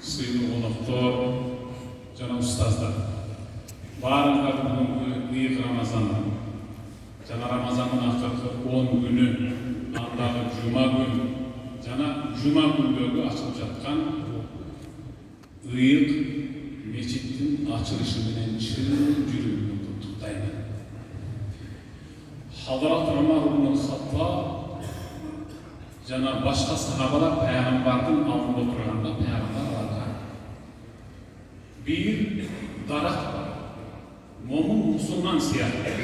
сыйлы қонақтар, жана ұстаздар. Барлықтары бүгінгі иық Рамазанның, жана Рамазанның ақырғы 10 күні, андағы жұма күн, жана жұма күндегі ашылып жатқан иық мечіттің açılışı менен чын жүрегіммен құттықтаймын. Хазрат Умар ибн Хаттаб жана башка сахабалар пайгамбардын алдында турганда пайгамбар аларга бир дарак бар. Момун мусулман сыяктуу.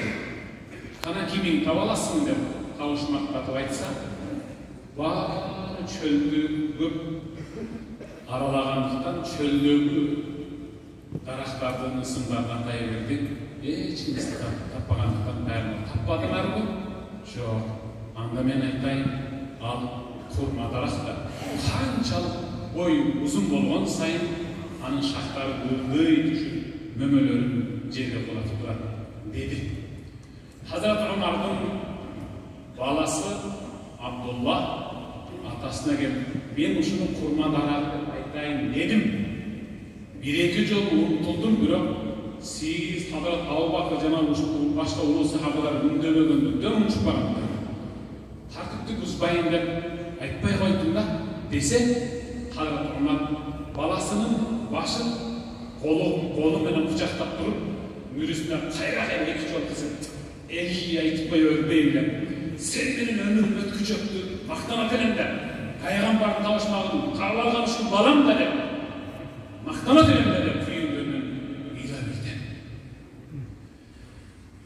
Кана кимиң таба аласың деп кабышмактатып айтса, баары чөлдү көп аралагандыктан чөлдөгү дарактардын ысымдарын атай бердик. Эч кимди таппагандыктан бәрін таппадыңарбы? Жок. Анда мен айтайын, ал курма дарактар канчалык бою узун болгон сайын анын шактары ылдый түшүп, мөмөлөрү жерге кулатып турат деди. Хазрат Умардын баласы Абдулла атасына келип, мен ушуну курма дарагы деп айтайын дедим. Bir-iki жолу унутулдум, бирок сиз Хазрат Абу Бакыр жана башка улуу сахабалар үндөбөгөндүктөн унутпаган. Тартипти бузбайын деп айтпай койдум да десе, Хазрат Умар баласынын башын колу менен кучактап туруп, мүрүсүнө кайрак эки жол кысып, "Эй, айтпай өлбөйүм. Сен менин өмүрүм өткүчөктү мактанат элем да, пайгамбардын табышмагын кабыл алган ушул балам да деп мактанат элем да деп күйүндөрүнөн ыйла бирди.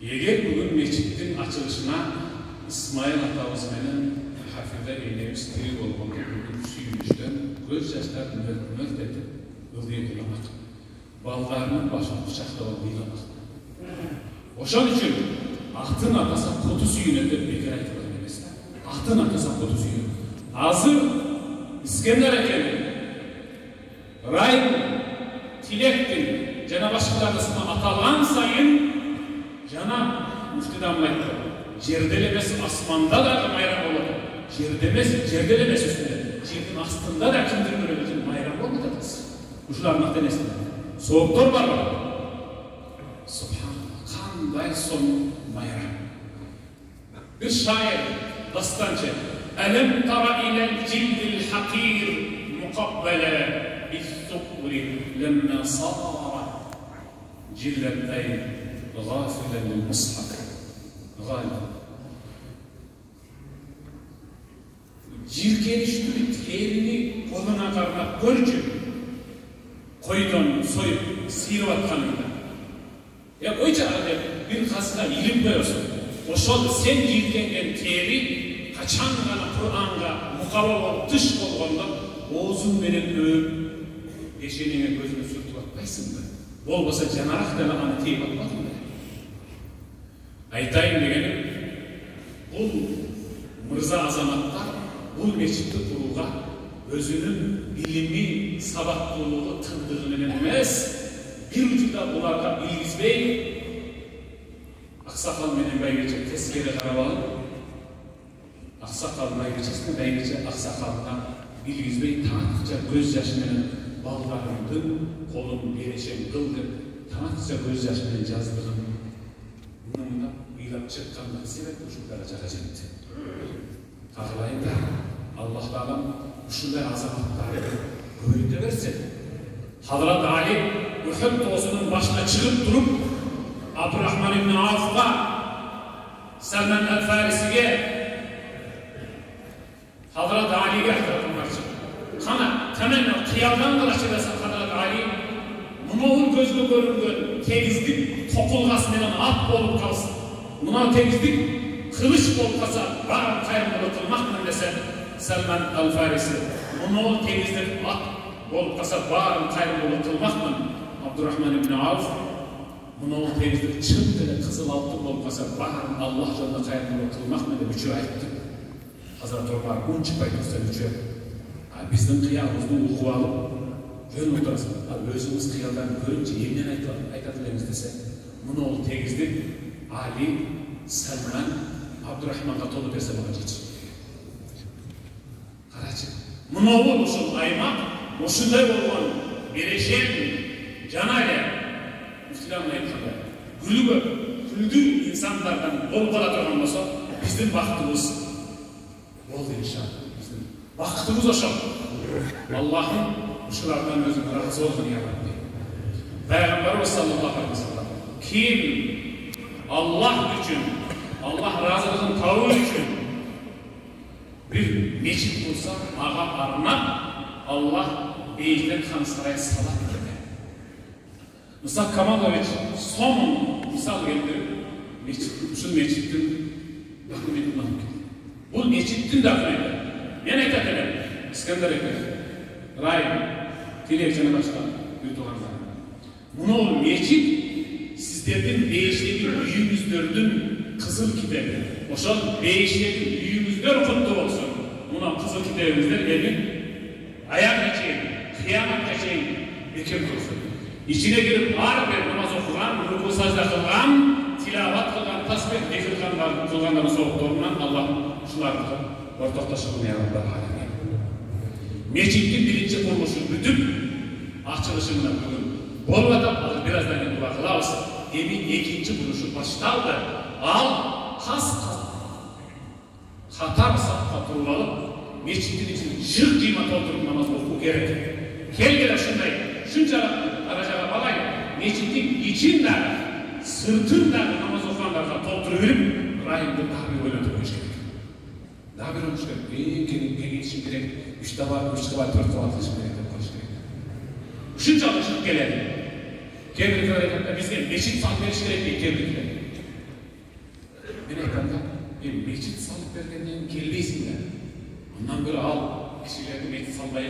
Эгер бүгүн мечиттин ачылышына Исмайыл атабыз менен Хафиза энебиз тирүү болгондо бүгүн сүйүнүчтөн көз жаштар мөлт этип ылдый ыйламак. Балдарынын башын кучактап алып ыйламак. Ошон үчүн атын атаса коту сүйүнөт деп бекер айтылган эмес. Атын атаса коту сүйүнөт. Азыр Искендер экени Райым, Тилектин жана башкаларысына аталган сайын жана муфтидан айтты. Жерде эмес асманда да майрам болот. Жерде эмес үстүндө, жердин астында да кимдир бирөө үчүн майрам болуп атат. Ушулардын ата-энесинде сооктор барбы? Субханалла, кандай сон майрам. Bir şair dastançı. Elem tara ilel cildil hakir mukabbele bis-sukri lemma sara cilletteyn gafilen lil mushaf. Galiba. Jirkeniştiri terini koluna karnap görçü. Koydan soyup sıyırıp atkanında. Ya koyca bir kasına ilim koyuyorsun. Oşol sen jirkengen teri kaçan gana Kur'an'ga mukabal olup dış olganda oğuzun menen öğüp eşeğine gözünü sürtüp atmaysın mı? Olmasa canarak dana anı teyip atmadın mı? Айтайын дегенім, бұл мырза азаматтар бұл мешітті құруға өзінің білімі, сабақтылығы, тыңдығымен емес, bir ucunda бұларға ilgizbей, ақсақал менен бәйгече тескері қарап алып, ақсақал бәйгечесіне бәйгече ақсақалға ilgizbей танытықша көз жашымен балдарымдың қолын берешен қыл деп танытықша көз жашымен жаздығын bununla ilan çıkkandan sebep uşuklara çakacak. Kağlayın da Allah'tan uşuklar azamatları köyünde versin. Hazret Ali Uhud toğusunun başına çıkıp durup Abdurrahman ibn Avf'a Selman el-Farisi'ye Hazret Ali'ye karşı kana temenni kıyaldan kılaşırsa Hazret Ali Munoğul gözlü görüngön temizlik tokulğası menen at bolup kalsın. Muna temizlik kılıç bolup kalsa barın kayrım bulutilmak mı dese Selman el-Farisi. Munoğul temizlik at bolup kalsa barın kayrım bulutilmak mı? Abdurrahman ibn Avf. Munoğul temizlik çıkıp dele kızıl altın bolup kalsa barın Allah yolunda kayrım bulutilmak mı de üçü ayıttı. Hazreti Ömer un çıkpaydı usta üçü. Bizden kıyağımızdan uğu alıp жөн отырасың. Ал өзіңіз қиялдан көрінше емнен айтатылыңыз десе, мұны ол тегіздік Али, Салман, Абдурахманға толы берсе бұға жетші. Қарачы, мұны ол ұшыл аймақ ушундай болгон берешен жана эле муфтилардын айткандай күлдүү инсандардан болуп кала турган болсо биздин бактыбыз болду иншалла. Биздин бактыбыз ошол. Аллахым ушулардан өзүнүн ыраазы болгон ябатты. Пайгамбарыбыз саллаллаху алейхи ва саллям ким Аллах үчүн, Аллах ыраазылыгын табуу үчүн bir mecit kursa, ağa arınap, Allah beyden kan saraya salat dedi. Musa Kamaloviç son misal getirip, şu mecittin dakını kullanmak. Bu mecittin dakını. Yine ekletelim. İskender ekletelim. Rahim, Dilekçen'e başkan, Yurtuğan'dan. Bunu ol mecit, sizlerden değiştiği büyüğünüzdördün kızıl kitabı. Oşal değiştiği büyüğünüzdör kutlu olsun. Buna kızıl kitabımızda elin ayak geçeyim, kıyamet geçeyim, bekir dursun. İçine girip her bir namaz okuyan, ruku sajda kılgan, tilavat kılgan, tasbih zikir kılganların soğukluğundan Allah'ın şularını ortaklaşılığını yarattılar halinde. Meçitin birinci kuruluşu bütün açılışından bugün bol adamları birazdan dua kılavuz. Emin ikinci kuruluşu baştaldı. Al, Hatar safha turulalım, meçitin için şık kıymat oturup namaz okumak gerek. Gel şunday, şunca aracağa balayın, meçitin içinde, sırtında namaz okuyanlarla tolduruverip, rahimde daha bir öyle durmuş gerek. Daha bir olmuş gerek. En geçişim gerek, 3 defa, 4 defa atışım gerek, konuş gerek. Şunca alışıp gelelim. Kebrik harekette bizge meçit sal veriş gerek diye kebrik edelim. Ben ekranda, meçit salıp vergenden kelbeysin de. Ondan böyle al, kişilerden meçit salmayı